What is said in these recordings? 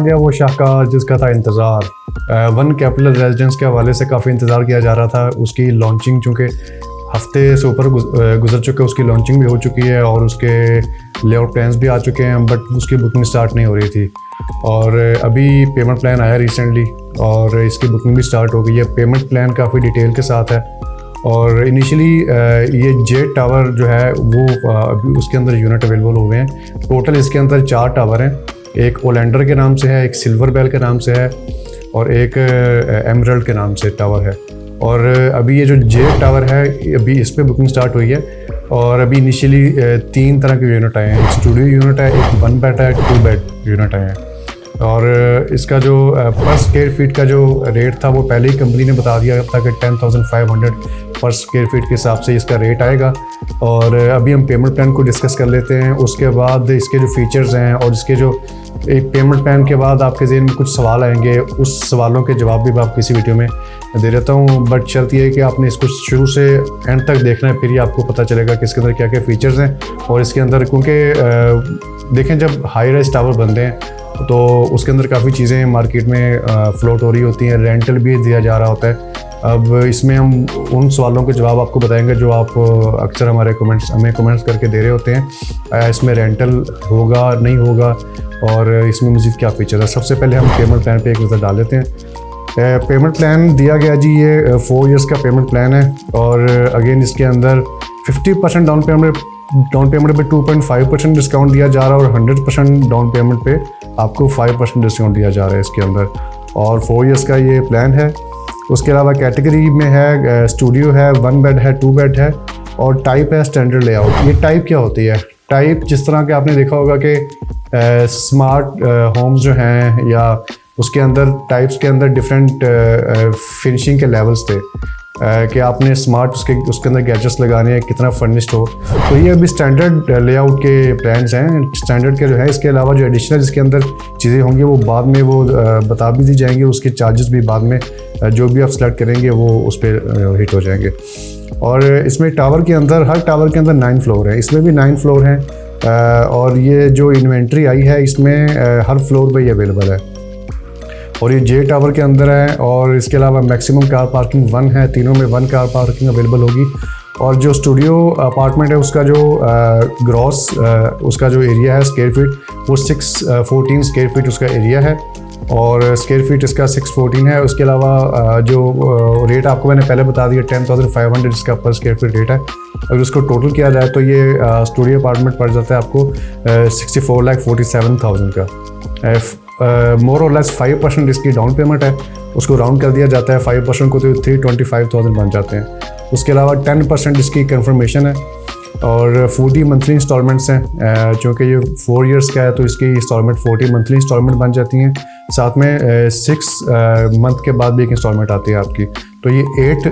गया वो शाहकार जिसका था इंतज़ार। वन कैपिटल रेजिडेंस के हवाले से काफ़ी इंतज़ार किया जा रहा था। उसकी लॉन्चिंग चूँकि हफ्ते से ऊपर गुजर चुके, उसकी लॉन्चिंग भी हो चुकी है और उसके लेआउट प्लान्स भी आ चुके हैं, बट उसकी बुकिंग स्टार्ट नहीं हो रही थी। और अभी पेमेंट प्लान आया रिसेंटली और इसकी बुकिंग भी स्टार्ट हो गई है। पेमेंट प्लान काफ़ी डिटेल के साथ है और इनिशियली ये जेट टावर जो है वो अभी उसके अंदर यूनिट अवेलेबल हुए हैं। टोटल इसके अंदर 4 टावर हैं, एक ओलेंडर के नाम से है, एक सिल्वर बेल के नाम से है और एक एमरल्ड के नाम से टावर है। और अभी ये जो जेट टावर है अभी इस पर बुकिंग स्टार्ट हुई है और अभी इनिशियली 3 तरह के यूनिट आए हैं। एक स्टूडियो यूनिट है, एक 1 बेड है, 2 बेड यूनिट आए हैं। और इसका जो पर स्क्वायर फीट का जो रेट था वो पहले ही कंपनी ने बता दिया था कि 10,500 पर स्क्वायर फीट के हिसाब से इसका रेट आएगा। और अभी हम पेमेंट प्लान को डिस्कस कर लेते हैं। उसके बाद इसके जो फीचर्स हैं और इसके जो एक पेमेंट प्लान के बाद आपके ज़हन में कुछ सवाल आएंगे, उस सवालों के जवाब भी मैं आपको इसी वीडियो में दे देता हूँ। बट शर्त यह है कि आपने इसको शुरू से एंड तक देखना है, फिर ही आपको पता चलेगा कि इसके अंदर क्या क्या फ़ीचर्स हैं। और इसके अंदर क्योंकि देखें जब हाई राइज टावर बनते हैं तो उसके अंदर काफ़ी चीज़ें मार्केट में फ्लोट हो रही होती हैं, रेंटल भी दिया जा रहा होता है। अब इसमें हम उन सवालों के जवाब आपको बताएंगे जो आप अक्सर हमें कमेंट्स करके दे रहे होते हैं। इसमें रेंटल होगा नहीं होगा और इसमें मज़ीद क्या फ़ीचर है। सबसे पहले हम पेमेंट प्लान पे एक नज़र डाल लेते हैं। पेमेंट प्लान दिया गया जी, ये 4 ईयर्स का पेमेंट प्लान है और अगेन इसके अंदर 50% डाउन पेमेंट पे 2.5% डिस्काउंट दिया जा रहा है और 100% डाउन पेमेंट पे आपको 5% डिस्काउंट दिया जा रहा है इसके अंदर। और 4 ईयर्स का ये प्लान है। उसके अलावा कैटेगरी में है स्टूडियो है, 1 बेड है, 2 बेड है और टाइप है स्टैंडर्ड लेआउट। ये टाइप क्या होती है? टाइप जिस तरह के आपने देखा होगा कि स्मार्ट होम्स जो हैं या उसके अंदर टाइप्स के अंदर डिफरेंट फिनिशिंग के लेवल्स थे कि आपने स्मार्ट उसके अंदर गैजेट्स लगाने हैं, कितना फर्निश्ड हो। तो ये अभी स्टैंडर्ड लेआउट के प्लान्स हैं, स्टैंडर्ड के जो है। इसके अलावा जो एडिशनल इसके अंदर चीज़ें होंगी वो बाद में वो बता भी दी जाएंगी, उसके चार्जेस भी बाद में जो भी आप सेलेक्ट करेंगे वो उस पर हिट हो जाएंगे। और इसमें टावर के अंदर हर टावर के अंदर 9 फ्लोर हैं, इसमें भी 9 फ्लोर हैं। और ये जो इन्वेंट्री आई है इसमें हर फ्लोर पर ही अवेलेबल है और ये जे टावर के अंदर है। और इसके अलावा मैक्सिमम कार पार्किंग 1 है, तीनों में 1 कार पार्किंग अवेलेबल होगी। और जो स्टूडियो अपार्टमेंट है उसका जो ग्रॉस उसका जो एरिया है स्क्वायर फीट वो 614 स्क्वायर फीट उसका एरिया है और स्क्वायर फीट इसका 614 है। उसके अलावा जो रेट आपको मैंने पहले बता दिया 10,500 इसका पर स्क्वायर फीट रेट है। अगर उसको टोटल किया जाए तो ये स्टूडियो अपार्टमेंट पड़ जाता है आपको 64,47,000 का। मोर और लेस 5% इसकी डाउन पेमेंट है, उसको राउंड कर दिया जाता है 5% को तो 325,000 बन जाते हैं। उसके अलावा 10% इसकी कंफर्मेशन है और 40 मंथली इंस्टॉलमेंट्स हैं। चूँकि ये 4 ईयर्स का है तो इसकी इंस्टॉलमेंट 40 मंथली इंस्टॉलमेंट बन जाती हैं। साथ में 6 मंथ के बाद भी एक इंस्टॉलमेंट आती है आपकी, तो ये 8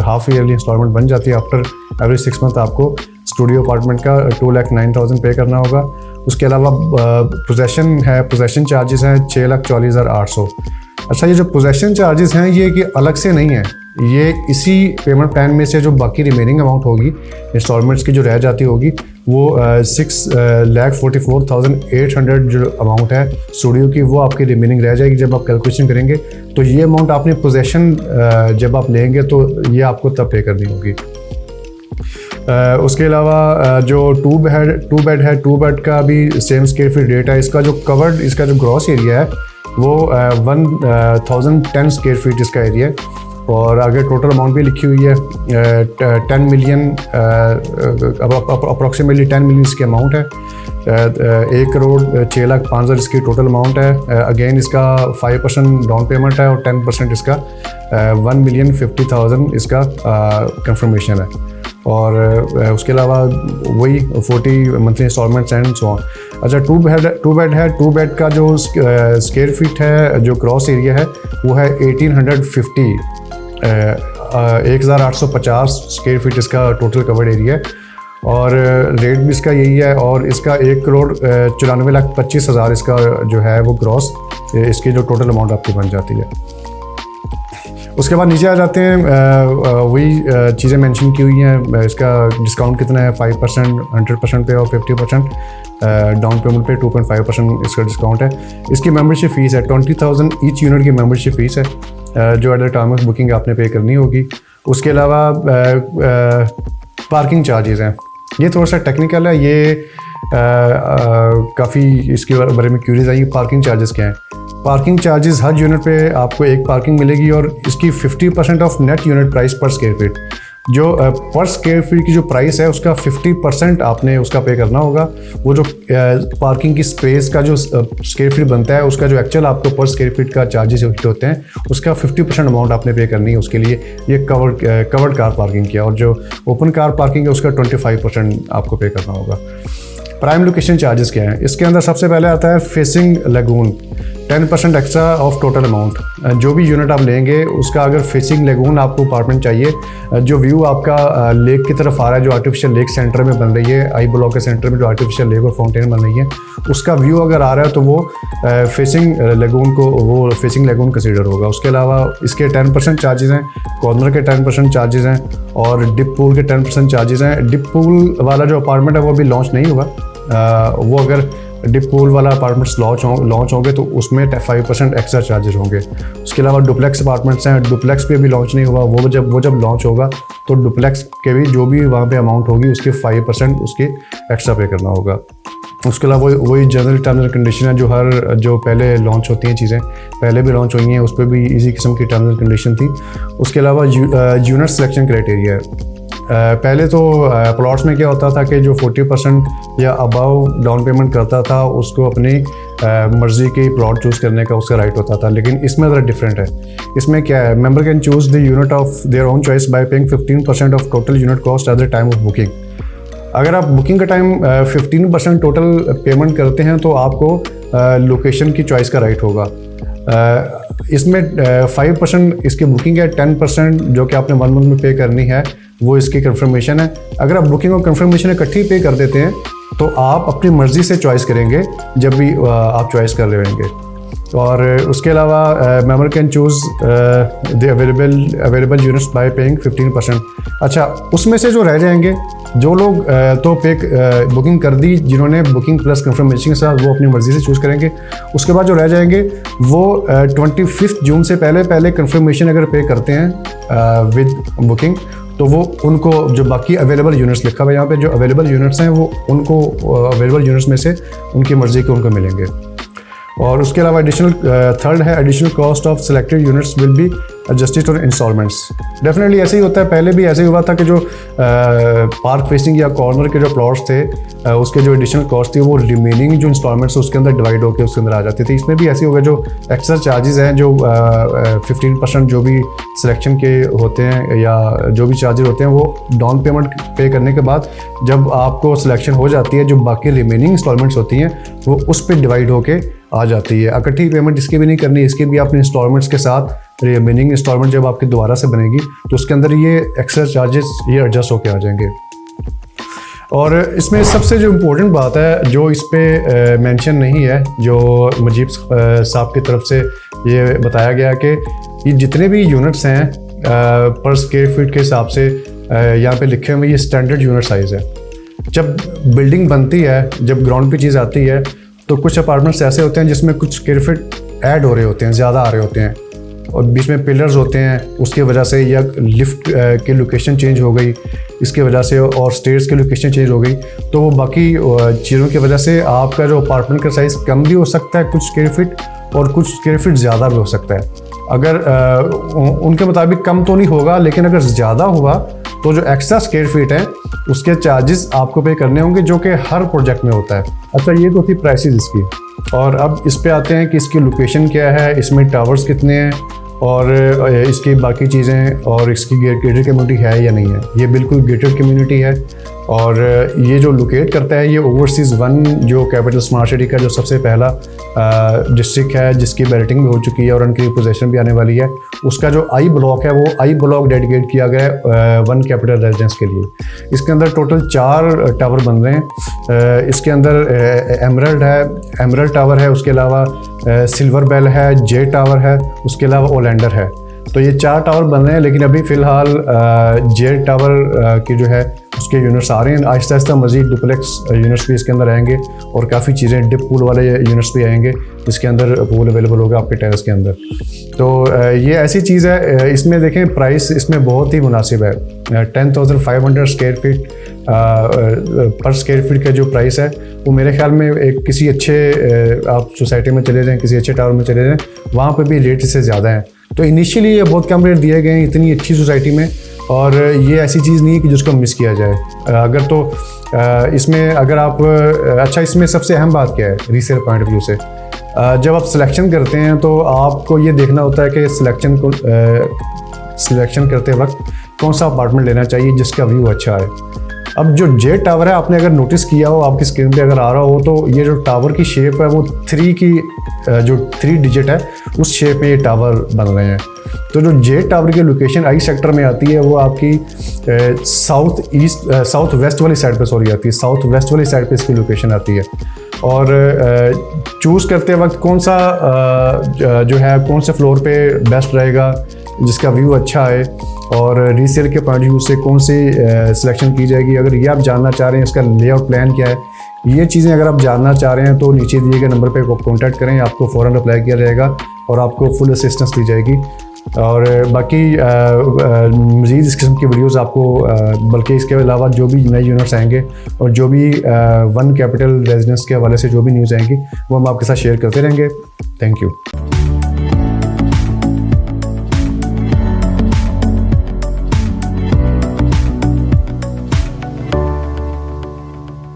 हाफ ईयरली इंस्टॉलमेंट बन जाती है। आफ्टर एवरी 6 मंथ आपको स्टूडियो अपार्टमेंट का 2,09,000 पे करना होगा। उसके अलावा पोजेसन है, पोजेसन चार्जेस हैं 6,40,800। अच्छा, ये जो पोजेसन चार्जेस हैं ये कि अलग से नहीं है, ये इसी पेमेंट प्लान में से जो बाकी रिमेनिंग अमाउंट होगी इंस्टॉलमेंट्स की जो रह जाती होगी वो 6,44,800 जो अमाउंट है स्टूडियो की वो आपकी रिमेनिंग रह जाएगी। जब आप कैलकुलेशन करेंगे तो ये अमाउंट आपने पोजेसन जब आप लेंगे तो ये आपको तब पे करनी होगी। उसके अलावा जो 2 बेड है, 2 बेड का भी सेम स्क्वायर फीट रेट है। इसका जो कवर्ड इसका जो ग्रॉस एरिया है वो 1,010 स्क्वायर फीट इसका एरिया है और आगे टोटल अमाउंट भी लिखी हुई है 10 मिलियन, अप्रॉक्सीमेटली 10 मिलियन इसकी अमाउंट है। 1,06,05,000 इसकी टोटल अमाउंट है। अगेन इसका 5% डाउन पेमेंट है और 10% इसका 1,50,000 इसका कंफर्मेशन है। और उसके अलावा वही 40 monthly installments and so on. अच्छा, 2 बेड है, 2 बेड का जो स्क्वायर फीट है जो क्रॉस एरिया है वो है 1,850 1,850 स्क्वायर फीट इसका टोटल कवर्ड एरिया है और रेट भी इसका यही है। और इसका 1,94,25,000 इसका जो है वो ग्रॉस इसकी जो टोटल अमाउंट आपकी बन जाती है। उसके बाद नीचे आ जाते हैं, वही चीज़ें मेंशन की हुई हैं। इसका डिस्काउंट कितना है 5%, 100% पे और 50%। डाउन पेमेंट पे 2.5% इसका डिस्काउंट है। इसकी मेंबरशिप फ़ीस है 20,000 ईच यूनिट की मेंबरशिप फ़ीस है जो at the time of booking आपने पे करनी होगी। उसके अलावा पार्किंग चार्जेस हैं, ये थोड़ा सा टेक्निकल है, ये काफ़ी इसके बारे में क्यूरीज आई। पार्किंग चार्जेस क्या हैं? पार्किंग चार्जेस हर यूनिट पे आपको एक पार्किंग मिलेगी और इसकी 50% ऑफ नेट यूनिट प्राइस पर स्क्वायर फीट, जो पर स्क्वायर फीट की जो प्राइस है उसका 50% आपने उसका पे करना होगा। वो जो पार्किंग की स्पेस का जो स्क्वायर फीट बनता है उसका जो एक्चुअल आपको पर स्क्वायर फीट का चार्जेस होते हैं उसका 50% अमाउंट आपने पे करनी है उसके लिए। ये कवर्ड कार पार्किंग किया, और जो ओपन कार पार्किंग है उसका 25% आपको पे करना होगा। प्राइम लोकेशन चार्जेस क्या है? इसके अंदर सबसे पहले आता है facing lagoon, 10% extra off total amount. जो भी यूनिट आप लेंगे उसका अगर फेसिंग लगून आपको अपार्टमेंट चाहिए, जो व्यू आपका लेक की तरफ आ रहा है, जो आर्टिफिशियल लेक सेंटर में बन रही है, आई ब्लॉक के सेंटर में जो आर्टिफिशियल लेक और फाउंटेन बन रही है, उसका व्यू अगर आ रहा है तो वो फेसिंग लगून कंसीडर होगा। उसके अलावा इसके 10% चार्जेस हैं, कॉर्नर के 10% चार्जेस हैं और डिप पूल के 10% चार्जेस हैं। डिप पूल वाला जो अपार्टमेंट है वो अभी लॉन्च नहीं हुआ, वो अगर डिप पूल वाला अपार्टमेंट्स लॉन्च होंगे तो उसमें 5% एक्स्ट्रा चार्जेस होंगे। उसके अलावा डुप्लेक्स अपार्टमेंट्स हैं, डुप्लेक्स पे भी लॉन्च नहीं हुआ, वो जब लॉन्च होगा तो डुप्लेक्स के भी जो भी वहाँ पे अमाउंट होगी उसके 5% उसके एक्स्ट्रा पे करना होगा। उसके अलावा वही जनरल टर्म्स एंड कंडीशन है जो पहले लॉन्च होती हैं, चीज़ें पहले भी लॉन्च हुई हैं, उस पर भी इसी किस्म की टर्म्स एंड कंडीशन थी। उसके अलावा यूनिट सिलेक्शन क्राइटेरिया है। पहले तो प्लॉट्स में क्या होता था कि जो 40% या अबव डाउन पेमेंट करता था उसको अपनी मर्ज़ी की प्लॉट चूज़ करने का उसका राइट होता था, लेकिन इसमें ज़रा डिफरेंट है। इसमें क्या है? Member can choose the unit of their own choice bye paying 15% of total unit cost at the time of booking. अगर आप बुकिंग का टाइम 15% टोटल पेमेंट करते हैं तो आपको लोकेशन की चॉइस का राइट होगा। इसमें 5% इसकी बुकिंग है, 10% जो कि आपने 1 मंथ में पे करनी है वो इसकी कंफर्मेशन है। अगर आप बुकिंग और कंफर्मेशन इकट्ठी पे कर देते हैं तो आप अपनी मर्ज़ी से चॉइस करेंगे जब भी आप चॉइस कर रहे होंगे। और उसके अलावा member can choose the available units bye paying 15%। अच्छा, उसमें से जो रह जाएंगे, जो लोग तो बुकिंग कर दी, जिन्होंने बुकिंग प्लस कंफर्मेशन के साथ, वो अपनी मर्ज़ी से चूज़ करेंगे। उसके बाद जो रह जाएंगे वो 25 जून से पहले कंफर्मेशन अगर पे करते हैं विद बुकिंग तो वो उनको जो बाकी अवेलेबल यूनिट्स लिखा हुआ है यहाँ पे, जो अवेलेबल यूनिट्स हैं वो उनको अवेलेबल यूनिट्स में से उनकी मर्ज़ी के उनको मिलेंगे। और उसके अलावा एडिशनल थर्ड है additional cost of selected units will be adjusted on installments. Definitely ऐसे ही होता है, पहले भी ऐसे ही हुआ था कि जो पार्क फेसिंग या कॉर्नर के जो प्लॉट्स थे उसके जो एडिशनल कॉस्ट थी वो रिमेनिंग जो इंस्टॉलमेंट्स उसके अंदर डिवाइड होकर उसके अंदर आ जाती थी। इसमें भी ऐसे होगा, जो एक्स्ट्रा चार्जेस हैं, जो 15% जो भी सिलेक्शन के होते हैं या जो भी चार्जेस होते हैं, वो डाउन पेमेंट पे करने के बाद जब आपको सिलेक्शन हो जाती है, जो बाकी रिमेनिंग इंस्टॉलमेंट्स होती हैं वो उस पर डिवाइड होके आ जाती है। इकट्ठी पेमेंट इसकी भी नहीं करनी, इसकी भी अपने इंस्टॉलमेंट्स के साथ रिमेनिंग इंस्टॉलमेंट जब आपकी दोबारा से बनेगी तो उसके अंदर ये एक्स्ट्रा चार्जेस ये एडजस्ट होके आ जाएंगे। और इसमें सबसे जो इम्पोर्टेंट बात है जो इस पे मेंशन नहीं है, जो मुजीब साहब की तरफ से ये बताया गया कि ये जितने भी यूनिट्स हैं पर स्क्वायर फीट के हिसाब से यहाँ पे लिखे हुए ये स्टैंडर्ड यूनिट साइज़ है। जब बिल्डिंग बनती है, जब ग्राउंड पे चीज़ आती है तो कुछ अपार्टमेंट्स ऐसे होते हैं जिसमें कुछ स्क्वायर फीट ऐड हो रहे होते हैं, ज़्यादा आ रहे होते हैं और बीच में पिलर्स होते हैं, उसकी वजह से या लिफ्ट की लोकेशन चेंज हो गई इसकी वजह से और स्टेयर्स की लोकेशन चेंज हो गई, तो वो बाकी चीज़ों की वजह से आपका जो अपार्टमेंट का साइज़ कम भी हो सकता है कुछ स्क्वायर फीट और कुछ स्क्वायर फीट ज़्यादा भी हो सकता है। अगर उनके मुताबिक कम तो नहीं होगा, लेकिन अगर ज़्यादा हुआ तो जो एक्स्ट्रा स्क्वायर फीट है उसके चार्जेस आपको पे करने होंगे, जो कि हर प्रोजेक्ट में होता है। अच्छा, ये तो थी प्राइसेस इसकी। और अब इस पे आते हैं कि इसकी लोकेशन क्या है, इसमें टावर्स कितने हैं और इसकी बाकी चीज़ें, और इसकी गेटेड कम्युनिटी है या नहीं है। ये बिल्कुल गेटेड कम्युनिटी है और ये जो लोकेट करता है ये ओवरसीज़ 1 जो कैपिटल स्मार्ट सिटी का जो सबसे पहला डिस्ट्रिक्ट है जिसकी बैलेटिंग भी हो चुकी है और उनकी पोजीशन भी आने वाली है, उसका जो आई ब्लॉक है वो आई ब्लॉक डेडिकेट किया गया है 1 कैपिटल रेजिडेंस के लिए। इसके अंदर टोटल 4 टावर बन रहे हैं। इसके अंदर एमरल्ड टावर है, उसके अलावा सिल्वर बेल है, जे टावर है, उसके अलावा ओलेंडर है। तो ये 4 टावर बन रहे हैं, लेकिन अभी फ़िलहाल जे टावर की जो है उसके यूनिट्स आ रहे हैं। आहिस्ता आहिस्ता मज़ीद डुप्लेक्स यूनिट्स भी इसके अंदर आएंगे और काफ़ी चीज़ें डिप पूल वाले यूनिट्स भी आएंगे जिसके अंदर पूल अवेलेबल होगा आपके टेरेस के अंदर। तो ये ऐसी चीज़ है, इसमें देखें प्राइस इसमें बहुत ही मुनासिब है। 10,500 स्क्वायर फीट पर स्क्वायर फीट का जो प्राइस है वो मेरे ख्याल में एक किसी अच्छे आप सोसाइटी में चले जाएँ, किसी अच्छे टावर में चले जाएँ, वहाँ पे भी रेट इससे ज़्यादा हैं। तो इनिशियली ये बहुत कम रेट दिए गए हैं इतनी अच्छी सोसाइटी में, और ये ऐसी चीज़ नहीं है कि जिसको मिस किया जाए। अगर तो इसमें अगर आप अच्छा, इसमें सबसे अहम बात क्या है रीसेल पॉइंट ऑफ व्यू से, जब आप सिलेक्शन करते हैं तो आपको ये देखना होता है कि सिलेक्शन करते वक्त कौन सा अपार्टमेंट लेना चाहिए जिसका व्यू अच्छा है। अब जो जेड टावर है, आपने अगर नोटिस किया हो, आपकी स्क्रीन पे अगर आ रहा हो, तो ये जो टावर की शेप है वो 3 की जो 3 डिजिट है उस शेप में ये टावर बन रहे हैं। तो जो जेड टावर की लोकेशन आई सेक्टर में आती है वो आपकी साउथ वेस्ट वाली साइड पे आती है, साउथ वेस्ट वाली साइड पे इसकी लोकेशन आती है। और चूज़ करते वक्त कौन सा जो है कौन से फ्लोर पे बेस्ट रहेगा जिसका व्यू अच्छा है, और रीसेल के पॉइंट ऑफ व्यू से कौन सी सिलेक्शन की जाएगी, अगर ये आप जानना चाह रहे हैं इसका लेआउट प्लान क्या है, ये चीज़ें अगर आप जानना चाह रहे हैं तो नीचे दिए गए नंबर पे कॉन्टैक्ट करें, आपको फ़ौरन रिप्लाई किया जाएगा और आपको फुल असिस्टेंस दी जाएगी। और बाकी मज़ीद इस किस्म की वीडियोस आपको बल्कि इसके अलावा जो भी नए यूनिट्स आएंगे और जो भी वन कैपिटल रेजिडेंस के हवाले से जो भी न्यूज़ आएंगी वो हम आपके साथ शेयर करते रहेंगे। Thank you.